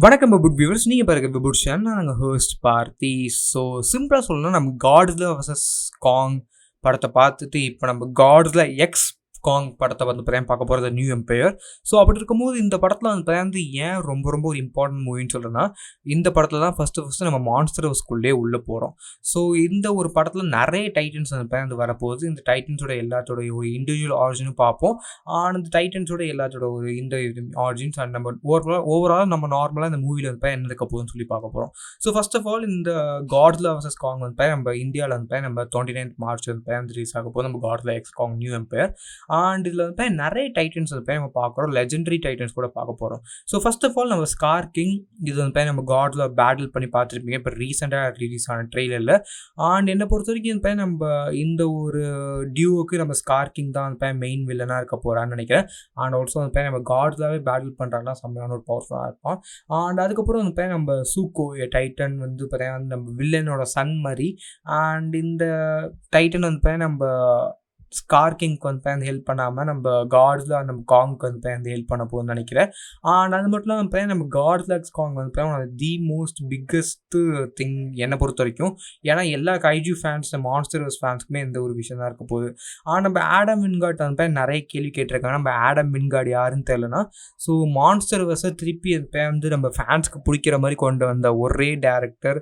வணக்கம் பபுட் வியூவர்ஸ், நீங்கள் பாருங்க பபுட் ஷன். நாங்கள் ஹோஸ்ட் பார்த்தி. ஸோ சிம்பிளாக சொல்லணும்னா நம்ம காட்ஸில் வர்சஸ் காங் படத்தை பார்த்துட்டு இப்போ நம்ம காட்ஸில் எக்ஸ் காங் படத்தை வந்து பார்த்தீங்கன்னா பார்க்க போகிறது நியூ எம்பையர். ஸோ அப்படி இருக்கும்போது இந்த படத்தில் வந்து பார்த்தீங்கன்னா ஏன் ரொம்ப ரொம்ப ஒரு இம்பார்ட்டன்ட் மூவின்னு சொல்கிறேன்னா, இந்த படத்தில் தான் ஃபஸ்ட்டு நம்ம மான்ஸ்டர் ஹவுஸ்குள்ளே உள்ளே போகிறோம். ஸோ இந்த ஒரு படத்தில் நிறைய டைட்டன்ஸ் வந்து பார்த்தீங்கன்னா வரப்போகுது. இந்த டைட்டன்ஸோட எல்லாத்தோட ஒரு இண்டிவிஜுவல் ஆரிஜினும் பார்ப்போம். அந்த டைட்டன்ஸோட எல்லாத்தோட ஒரு இந்த ஆரிஜின்ஸ் அண்ட் நம்ம ஓவரால் நம்ம நார்மலாக இந்த மூவியில் வந்து என்ன இருக்க போகுதுன்னு சொல்லி பார்க்க போகிறோம். ஸோ ஃபர்ஸ்ட் ஆஃப் ஆல் இந்த காட்ஸில் வர்சஸ் காங் வந்து நம்ம இந்தியாவில் வந்து நம்ம 29th March வந்து ரிலீஸ் ஆக போகுது நம்ம Godzilla x Kong new empire. And இதில் வந்து நிறைய டைட்டன்ஸ் வந்து நம்ம பார்க்குறோம். லெஜெண்டரி டைட்டன்ஸ் கூட பார்க்க போகிறோம். ஸோ ஃபர்ஸ்ட் ஆஃப் ஆல் நம்ம ஸ்கார் கிங் இது வந்து நம்ம காட்ஸில் பேட்டில் பண்ணி பார்த்துருப்பீங்க இப்போ ரீசெண்டாக ரிலீஸ் ஆன ட்ரெய்லரில். அண்ட் என்னை பொறுத்த வரைக்கும் நம்ம இந்த ஒரு டியூவுக்கு நம்ம ஸ்கார் கிங் தான் வந்து மெயின் வில்லனாக இருக்க போகிறான்னு நினைக்கிறேன். அண்ட் ஆல்சோ வந்து நம்ம காட்ஸாகவே பேட்டில் பண்ணுறாங்கன்னா செம்மையான ஒரு பவர்ஃபுல்லாக இருப்பான். அண்ட் அதுக்கப்புறம் வந்து நம்ம சூக்கோ டைட்டன் வந்து பார்த்தீங்கன்னா நம்ம வில்லனோட சன் மாதிரி. அண்ட் இந்த டைட்டன் வந்து நம்ம ஸ்கார் கிங்க்கு வந்து அந்த ஹெல்ப் பண்ணாமல் நம்ம காட்ஸில் நம்ம காங்க்கு வந்து அந்த ஹெல்ப் பண்ண போகுதுன்னு நினைக்கிறேன். அண்ட் அது மட்டும் இல்லாமல் நம்ம காட்ஸில் காங் வந்து தி மோஸ்ட் பிக்கஸ்ட்டு திங் என்னை பொறுத்த வரைக்கும். ஏன்னா எல்லா கைஜூ ஃபேன்ஸ் மான்ஸ்டர்ஸ் ஃபேன்ஸுக்குமே இந்த ஒரு விஷயம் தான் இருக்க போகுது. ஆனால் நம்ம ஆடம் வின்கார்ட் வந்து நிறைய கேள்வி கேட்டிருக்காங்க. நம்ம ஆடம் வின்கார்ட் யாருன்னு தெரியலனா. ஸோ மான்ஸ்டர் வர்ஸை திருப்பி வந்து நம்ம ஃபேன்ஸ்க்கு பிடிக்கிற மாதிரி கொண்டு வந்த ஒரே டேரக்டர்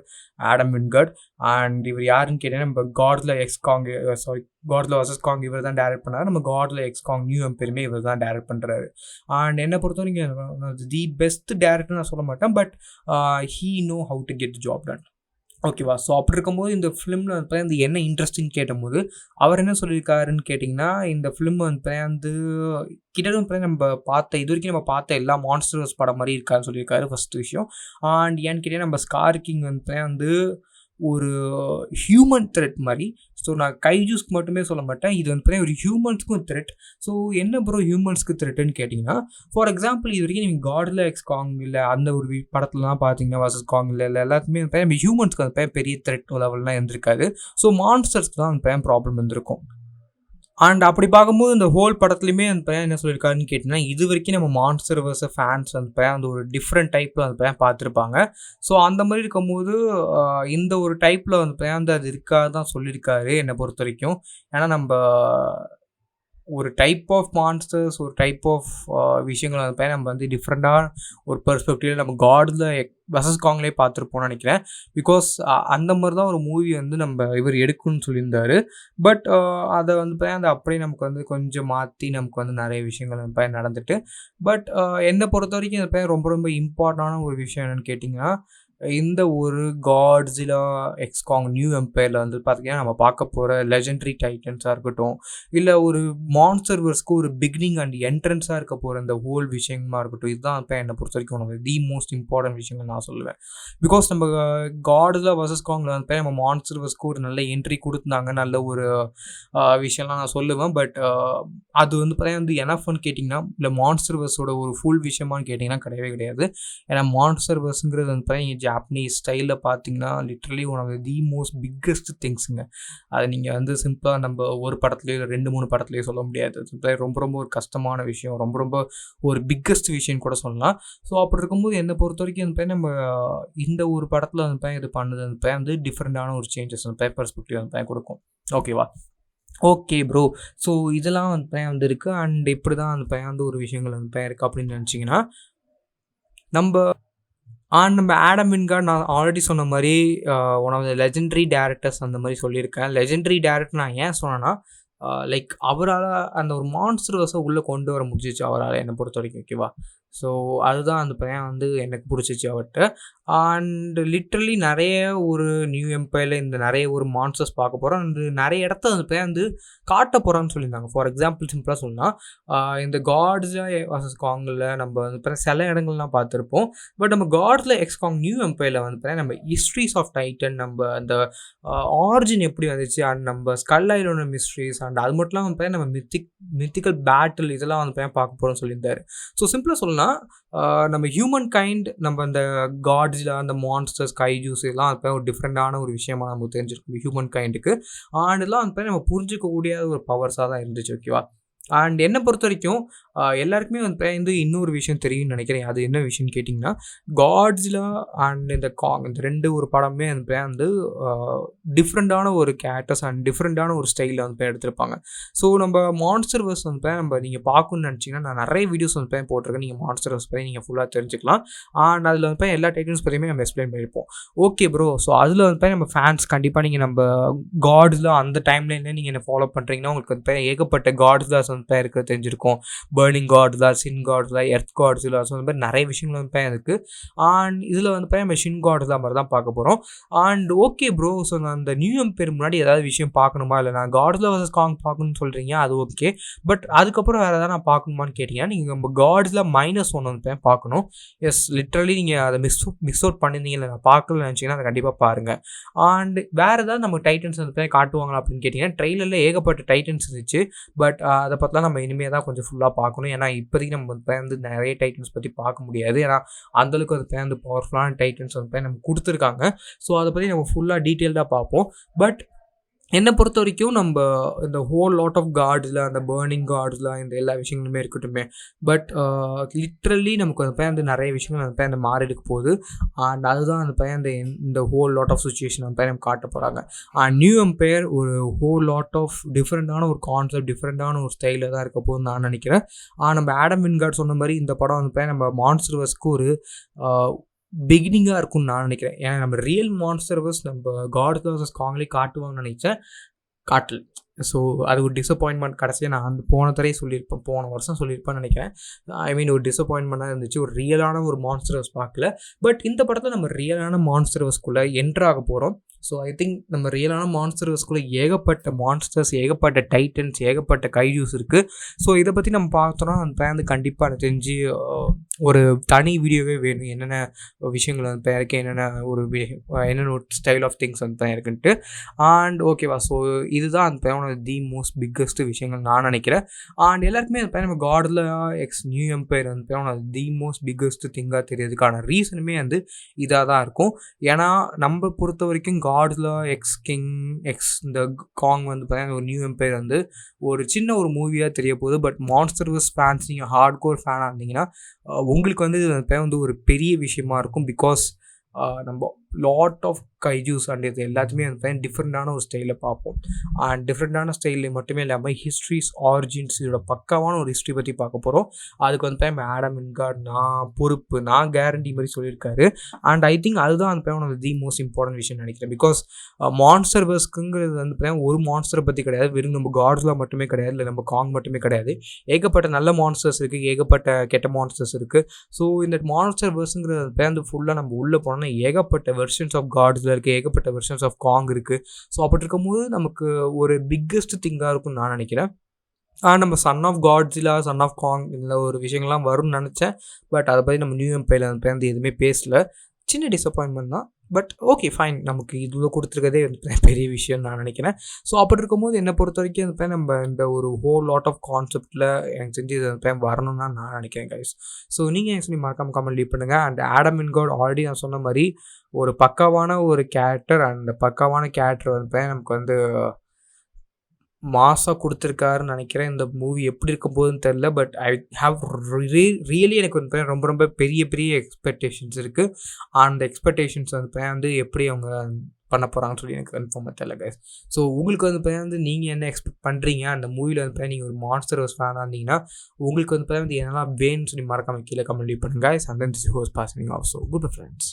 ஆடம் வின்கார்ட். அண்ட் இவர் யாருன்னு கேட்டீங்கன்னா நம்ம காட்ஸில் காட்ஸில் வர்சஸ் காங் இவர் தான் டேரக்ட் பண்ணார். நம்ம காட்ஸில் எக்ஸ் காங் நியூ எம்பையருமே இவர் தான் டேரக்ட் பண்ணுறாரு. அண்ட் என்னை பொறுத்த வரைக்கும் தி பெஸ்ட் டேரக்டர் நான் சொல்ல மாட்டேன், but he know how to get job ton. ஓகேவா? ஸோ அப்படி இருக்கும்போது இந்த ஃபிலிமில் வந்து என்ன இன்ட்ரெஸ்டிங் கேட்டபோது அவர் என்ன சொல்லியிருக்காருன்னு கேட்டிங்கன்னா, இந்த ஃபிலிம் வந்து கிட்டத்தட்ட நம்ம இது வரைக்கும் நம்ம பார்த்த எல்லா மான்ஸ்டர்ஸ் படம் மாதிரி இருக்காருன்னு சொல்லியிருக்காரு ஃபஸ்ட் விஷயம். அண்ட் ஏன்னு கேட்டிங்கன்னா நம்ம ஸ்கார் கிங் வந்து ஒரு ஹியூமன் த்ரெட் மாதிரி. ஸோ நான் கைஜூஸ்க்கு மட்டுமே சொல்ல மாட்டேன், இது வந்து ஒரு ஹியூமன்ஸ்க்கும் த்ரெட். ஸோ என்ன ப்ரோ ஹியூமன்ஸ்க்கு த்ரெட்டுன்னு கேட்டிங்கன்னா, ஃபார் எக்ஸாம்பிள் இது வரைக்கும் நீங்கள் காட்ஸில் எக்ஸ் காங் இல்லை அந்த ஒரு படத்துலலாம் பார்த்தீங்கன்னா வர்சஸ் காங் இல்லை எல்லாத்துமே நம்ம ஹியூமன்ஸ்க்கு அந்த பெரிய த்ரெட் லெவல்லாம் இருந்திருக்காது. ஸோ மான்ஸ்டர்ஸ்க்கு தான் அந்த ப்ராப்ளம் இருந்திருக்கும். அண்ட் அப்படி பார்க்கும்போது இந்த ஹோல் படத்துலையுமே அந்த பையன் என்ன சொல்லியிருக்காருன்னு கேட்டிங்கன்னா, இது வரைக்கும் நம்ம மான்ஸ்டர் வர்ஸ் ஃபேன்ஸ் அந்த பையன் அந்த ஒரு டிஃப்ரெண்ட் டைப்பில் அந்த பையன் பார்த்துருப்பாங்க. ஸோ அந்த மாதிரி இருக்கும்போது இந்த ஒரு டைப்பில் வந்து பையன் வந்து அது இருக்காது தான் சொல்லியிருக்காரு என்னை பொறுத்த வரைக்கும். ஏன்னா நம்ம ஒரு டைப் ஆஃப் மான்ஸ்டர்ஸ் ஒரு டைப் ஆஃப் விஷயங்கள் வந்து நம்ம வந்து டிஃப்ரெண்ட்டாக ஒரு பெர்ஸ்பெக்டிவில் நம்ம காட்ஸில் வர்சஸ் காங்லேயே பார்த்துருப்போம்னு நினைக்கிறேன். பிகாஸ் அந்த மாதிரி தான் ஒரு மூவி வந்து நம்ம இவர் எடுக்கணும்னு சொல்லியிருந்தார். பட் அதை வந்து அந்த அப்படியே நமக்கு வந்து கொஞ்சம் மாற்றி நமக்கு வந்து நிறைய விஷயங்கள் வந்து நடந்துட்டு. பட் என்னை பொறுத்த வரைக்கும் இந்த ரொம்ப ரொம்ப இம்பார்ட்டண்டான ஒரு விஷயம் என்னென்னு கேட்டிங்கன்னா, இந்த ஒரு காட்ஸிலா எக்ஸ் காங் நியூ எம்பையரில் வந்து பார்த்திங்கன்னா நம்ம பார்க்க போகிற லெஜெண்டரி டைட்டன்ஸாக இருக்கட்டும், இல்லை ஒரு மான்ஸ்டர் வர்ஸ்க்கு ஒரு பிகினிங் அண்ட் என்ட்ரன்ஸாக இருக்க போகிற இந்த ஹோல் விஷயமா இருக்கட்டும், இதுதான் இப்போ என்னை பொறுத்த வரைக்கும் நமக்கு தி மோஸ்ட் இம்பார்ட்டன்ட் விஷயங்கள் நான் சொல்லுவேன். பிகாஸ் நம்ம காட்ஸில் வர்சஸ் காங்கில் வந்து நம்ம மான்ஸ்டர் வர்ஸ்க்கு ஒரு நல்ல என்ட்ரி கொடுத்துருந்தாங்க, நல்ல ஒரு விஷயம்லாம் நான் சொல்லுவேன். பட் அது வந்து பார்த்தீங்கன்னா எனஃப்னு கேட்டிங்கன்னா, இல்லை மான்ஸ்டர் வர்ஸோட ஒரு ஃபுல் விஷயமானு கேட்டிங்கன்னா கிடையவே கிடையாது. ஏன்னா மான்ஸ்டர் வர்ஸுங்கிறது வந்து பார்த்தீங்கன்னா ஜாப்பனீஸ் ஸ்டைலில் பார்த்தீங்கன்னா literally one of the most biggest திங்ஸுங்க. அதை நீங்கள் வந்து சிம்பிளாக நம்ம ஒரு படத்துலையோ இல்லை 2-3 படத்துலையோ சொல்ல முடியாது. சிம்பிளாக ரொம்ப ரொம்ப ஒரு கஷ்டமான விஷயம், ரொம்ப ரொம்ப ஒரு பிக்கஸ்ட் விஷயம்னு கூட சொல்லலாம். ஸோ அப்படி இருக்கும்போது என்னை பொறுத்த வரைக்கும் வந்து நம்ம இந்த ஒரு படத்தில் வந்து இது பண்ணது வந்து டிஃப்ரெண்ட்டான ஒரு சேஞ்சஸ் வந்து பெர்ஸ்பெக்டிவ் வந்து கொடுக்கும். ஓகேவா? Okay bro. ஸோ இதெல்லாம் வந்து இருக்குது. அண்ட் இப்படி தான் அந்த வந்து ஒரு விஷயங்கள் வந்து இருக்குது அப்படின்னு நினச்சிங்கன்னா, நம்ம ஆடம் வின்கார்ட் நான் ஆல்ரெடி சொன்ன மாதிரி one of the legendary directors அந்த மாதிரி சொல்லியிருக்கேன். லெஜெண்டரி டேரக்டர் நான் ஏன் சொன்னேன்னா, லைக் அவரால் அந்த ஒரு மான்ஸ்டர் வர்ஸை உள்ளே கொண்டு வர முடிஞ்சிச்சு அவரால் என்னை பொறுத்த வரைக்கும். ஓகேவா? ஸோ அதுதான் அந்த பையன் வந்து எனக்கு பிடிச்சிச்சு அவர்கிட்ட. அண்ட் லிட்ரலி நிறைய ஒரு நியூ எம்பையரில் இந்த நிறைய ஒரு மான்ஸ்டர்ஸ் பார்க்க போகிறோம். அந்த நிறைய இடத்த அந்த பையன் வந்து காட்ட போகிறான்னு சொல்லியிருந்தாங்க. ஃபார் எக்ஸாம்பிள் சிம்பிளாக சொன்னால், இந்த காட்ஸில் வர்சஸ் காங்கில் நம்ம வந்து சில இடங்கள்லாம் பார்த்துருப்போம். பட் நம்ம காட்ஸில் எக்ஸ் காங் நியூ எம்பையரில் வந்து நம்ம ஹிஸ்ட்ரிஸ் ஆஃப் டைட்டன், நம்ம அந்த ஆரிஜின் எப்படி வந்துச்சு, அண்ட் நம்ம ஸ்கல் ஐலோட மிஸ்ட்ரிஸ், அண்ட் அது மட்டும் இல்லாமல் வந்து நம்ம மித்திக்கல் பேட்டில் இதெல்லாம் வந்து பார்க்க போகிறோம்னு சொல்லியிருந்தாரு. ஸோ சிம்பிளாக சொல்லலாம், நம்ம ஹியூமன் கைண்ட் நம்ம அந்த காட்ஸில் அந்த மான்ஸ்டர்ஸ் கைஜூஸ் எல்லாம் இப்போ ஒரு டிஃப்ரெண்ட்டான ஒரு விஷயமா நமக்கு தெரிஞ்சிருக்கும் ஹியூமன் கைண்டுக்கு. அண்ட் இதெல்லாம் வந்து நம்ம புரிஞ்சிக்கக்கூடிய ஒரு பவர்ஸாக தான் இருந்துச்சு. ஓகேவா? அண்ட் என்னை பொறுத்த வரைக்கும் எல்லாருக்குமே வந்து இன்னொரு விஷயம் தெரியும்னு நினைக்கிறேன். அது என்ன விஷயம்னு கேட்டிங்கன்னா, காட்ஸிலா அண்ட் இந்த காங் இந்த 2 ஒரு படமே வந்து டிஃப்ரெண்ட்டான ஒரு கேரக்டர்ஸ் அண்ட் டிஃப்ரெண்ட்டான ஒரு ஸ்டைலில் வந்து எடுத்திருப்பாங்க. ஸோ நம்ம மான்ஸ்டர்வர்ஸ் வந்து நம்ம நீங்கள் பார்க்கணும்னு நினச்சிங்கன்னா, நான் நிறைய வீடியோஸ் வந்து போட்டிருக்கேன். நீங்கள் மான்ஸ்டர்வர்ஸ் பற்றி நீங்கள் ஃபுல்லாக தெரிஞ்சுக்கலாம். அண்ட் அதில் வந்து எல்லா டைட்டில்ஸ் பற்றியுமே நம்ம எக்ஸ்பிளைன் பண்ணியிருப்போம். Okay bro. ஸோ அதில் வந்து நம்ம ஃபேன்ஸ் கண்டிப்பாக நீங்கள் நம்ம காட்ஸில் அந்த டைம்லைனில் நீங்கள் என்ன ஃபாலோ பண்ணுறீங்கன்னா, உங்களுக்கு வந்து ஏகப்பட்ட காட்ஸ்லாஸ் வந்து இருக்கிறது தெரிஞ்சிருக்கும். பர்னிங் காட்ஸிலா, சின் காட்ஸிலா, எர்த் காட்ஸிலா, ஸோ அந்த மாதிரி நிறைய விஷயங்கள் வந்து இருக்குது. அண்ட் இதில் வந்து நம்ம ஷின் காட்ஸிலா மாதிரி தான் பார்க்க போகிறோம். And okay bro. ஸோ நான் அந்த நியூ எம்பையர் முன்னாடி ஏதாவது விஷயம் பார்க்கணுமா, இல்லை நான் காட்ஸிலா vs காங் பார்க்கணும்னு சொல்கிறீங்க, அது ஓகே. பட் அதுக்கப்புறம் வேறு எதாவது நான் பார்க்கணுமான்னு கேட்டிங்கன்னா, நீங்கள் நம்ம காட்ஸிலா -1 வந்து பார்க்கணும். எஸ், லிட்ரலி நீங்கள் அதை மிஸ் அவுட் பண்ணியிருந்தீங்க, இல்லை நான் பார்க்கலன்னு நினச்சிங்கன்னா அதை கண்டிப்பாக பாருங்கள். அண்ட் வேறு ஏதாவது நம்ம டைட்டன்ஸ் வந்து காட்டுவாங்களா அப்படின்னு கேட்டிங்கன்னா, ட்ரெயிலரில் ஏகப்பட்ட டைட்டன்ஸ் இருந்துச்சு. பட் அதை பற்றிலாம் நம்ம இனிமேல் தான் கொஞ்சம் ஃபுல்லாக பார்க்கணும். ஏன்னா இப்போதைக்கு நம்ம வந்து நிறைய டைட்டன்ஸ் பற்றி பார்க்க முடியாது. ஏன்னா அந்தளவுக்கு வந்து பவர்ஃபுல்லான டைட்டன்ஸ் வந்து நம்ம கொடுத்துருக்காங்க. ஸோ அதை பற்றி நம்ம ஃபுல்லாக டீட்டெயில்டாக பார்ப்போம். பட் என்னை பொறுத்த வரைக்கும் நம்ம இந்த ஹோல் லாட் ஆஃப் காட்ஸில் அந்த பர்னிங் காட்ஸில் இந்த எல்லா விஷயங்களுமே இருக்கட்டுமே. பட் லிட்ரலி நமக்கு அந்த நிறைய விஷயங்கள் அந்த மாறிடுக்க போகுது. அண்ட் அதுதான் இந்த ஹோல் லாட் ஆஃப் சுச்சுவேஷன் நம்ம காட்ட போகிறாங்க. அண்ட் நியூ எம்பையர் ஒரு ஹோல் லாட் ஆஃப் டிஃப்ரெண்ட்டான ஒரு கான்செப்ட், டிஃப்ரெண்ட்டான ஒரு ஸ்டைலில் தான் இருக்க போகுதுன்னு நான் நினைக்கிறேன். நம்ம ஆடம் வின்கார்ட் சொன்ன மாதிரி இந்த படம் வந்து நம்ம மான்ஸ்டர்வர்ஸ்க்கு ஒரு பிகினிங்காக இருக்கும்னு நான் நினைக்கிறேன். ஏன்னா நம்ம ரியல் மான்ஸ்டர்வர்ஸ் நம்ம காட்ஸ் vs காங்லேயே காட்டுவாங்கன்னு நினச்சேன், காட்டல. ஸோ அது ஒரு டிசப்பாயின்மெண்ட். கடைசியாக நான் அந்த போன வருஷம் சொல்லியிருப்பேன்னு நினைக்கிறேன். ஒரு டிசப்பாயின்மெண்ட்டாக இருந்துச்சு. ஒரு ரியலான ஒரு மான்ஸ்டர்ஸ் பார்க்கல. பட் இந்த படத்தில் நம்ம ரியலான மான்ஸ்டர்ஸ்குள்ளே என்ட்ரு ஆக போகிறோம். ஸோ ஐ திங்க் நம்ம ரியலான மான்ஸ்டர்ஸ்குள்ளே ஏகப்பட்ட மான்ஸ்டர்ஸ், ஏகப்பட்ட டைட்டன்ஸ், ஏகப்பட்ட கைஜூஸ் இருக்குது. ஸோ இதை பற்றி நம்ம பார்த்தோன்னா அந்த கண்டிப்பாக எனக்கு தெரிஞ்சு ஒரு தனி வீடியோவே வேணும். என்னென்ன விஷயங்கள் வந்து இருக்குது, என்னென்ன ஒரு ஸ்டைல் ஆஃப் திங்ஸ் வந்து இருக்குன்ட்டு. அண்ட் ஓகேவா. ஸோ இதுதான் அந்த தி மோஸ்ட் பிக்கஸ்ட் விஷயங்கள் நான் நினைக்கிறேன். அண்ட் எல்லாருக்குமே நம்ம காட்ஸிலா எக்ஸ் நியூ எம்பையர் வந்து தி மோஸ்ட் பிக்கஸ்ட் திங்காக தெரியறதுக்கான ரீசனுமே இதாக தான் இருக்கும். ஏன்னா நம்ம பொறுத்த வரைக்கும் காட்ஸிலா எக்ஸ் கிங் எக்ஸ் இந்த காங் வந்து ஒரு நியூ எம்பையர் வந்து ஒரு சின்ன ஒரு மூவியாக தெரிய போகுது. பட் மான்ஸ்டர்வர்ஸ் ஃபேன்ஸ், நீங்கள் ஹார்ட் கோர் ஃபேனாக இருந்தீங்கன்னா உங்களுக்கு வந்து ஒரு பெரிய விஷயமா இருக்கும். பிகாஸ் நம்ம லாட் ஆஃப் கைஜூஸ் அண்ட் இது எல்லாத்தையுமே வந்து டிஃப்ரெண்ட்டான ஒரு ஸ்டைலில் பார்ப்போம். அண்ட் டிஃப்ரெண்ட்டான ஸ்டைலில் மட்டுமே இல்லாமல் ஹிஸ்ட்ரிஸ், ஆரிஜின்ஸ், இதோட பக்காவான ஒரு ஹிஸ்ட்ரி பற்றி பார்க்க போகிறோம். அதுக்கு வந்து ஆடம் வின்கார்ட் நான் பொறுப்பு, நான் கேரண்டி மாதிரி சொல்லியிருக்காரு. அண்ட் ஐ திங்க் அதுதான் வந்து தி மோஸ்ட் இம்பார்ட்டன்ட் விஷயம் நினைக்கிறேன். பிகாஸ் மான்ஸ்டர்வர்ஸ்க்குங்கிறது வந்து ஒரு மான்ஸ்டரை பற்றி கிடையாது, வெறும் நம்ம காட்ஸில் மட்டுமே கிடையாது, இல்லை நம்ம காங் மட்டுமே கிடையாது. ஏகப்பட்ட நல்ல மான்ஸ்டர்ஸ் இருக்குது, ஏகப்பட்ட கெட்ட மான்ஸ்டர்ஸ் இருக்குது. ஸோ இந்த மான்ஸ்டர்வர்ஸுங்கிறது ஃபுல்லாக நம்ம உள்ளே போனோம்னா ஏகப்பட்ட வெர்ஷன்ஸ் ஆஃப் காட்ஸில் இருக்குது, ஏகப்பட்ட வெர்ஷன்ஸ் ஆஃப் காங் இருக்குது. ஸோ அப்படி இருக்கும்போது நமக்கு ஒரு பிக்கஸ்ட் திங்காக இருக்கும்னு நான் நினைக்கிறேன். நம்ம son of Godzilla, son of Kong இந்த ஒரு விஷயங்கள்லாம் வரும்னு நினச்சேன். பட் அதை பற்றி நம்ம நியூ எம்பையரில் வந்து எதுவுமே பேசல. சின்ன டிசப்பாயின்மெண்ட் தான். பட் ஓகே ஃபைன், நமக்கு இதில் கொடுத்துருக்கதே பெரிய விஷயம்னு நான் நினைக்கிறேன். ஸோ அப்படி இருக்கும்போது என்னை பொறுத்த வரைக்கும் நம்ம இந்த ஒரு ஹோல் லாட் ஆஃப் கான்செப்டில் எனக்கு செஞ்சு இது வரணும்னு தான் நான் நினைக்கிறேன் கைஸ். ஸோ நீங்கள் எனக்கு சொல்லி மறக்காம கமெண்ட் லீவ் பண்ணுங்கள். அண்ட் ஆடம் வின்கார்ட் ஆல்ரெடி நான் சொன்ன மாதிரி ஒரு பக்காவான ஒரு கேரக்டர். அந்த பக்காவான கேரக்டர் வந்து நமக்கு வந்து மாஸாக கொடுத்துருக்காருன்னு நினைக்கிறேன். இந்த மூவி எப்படி இருக்க போகுதுன்னு தெரில. பட் ஐ ஹாவ் ரியலி எனக்கு வந்து ரொம்ப ரொம்ப பெரிய பெரிய எக்ஸ்பெக்டேஷன்ஸ் இருக்குது. அந்த எக்ஸ்பெக்டேஷன்ஸ் வந்து எப்படி அவங்க பண்ண போகிறாங்கன்னு சொல்லி எனக்கு கன்ஃபார்மாக தெரியல கைஸ். ஸோ உங்களுக்கு வந்து நீங்கள் என்ன எக்ஸ்பெக்ட் பண்ணுறீங்க அந்த மூவியில் வந்து நீங்கள் ஒரு மான்ஸ்டர்ஸ் ஃபேனாக இருந்தீங்கன்னா உங்களுக்கு வந்து என்னெல்லாம் வேணும்னு சொல்லி மறக்காம கீழே கமெண்ட் லீவ் பண்ணுங்க guys. And then this was passing off. So good friends.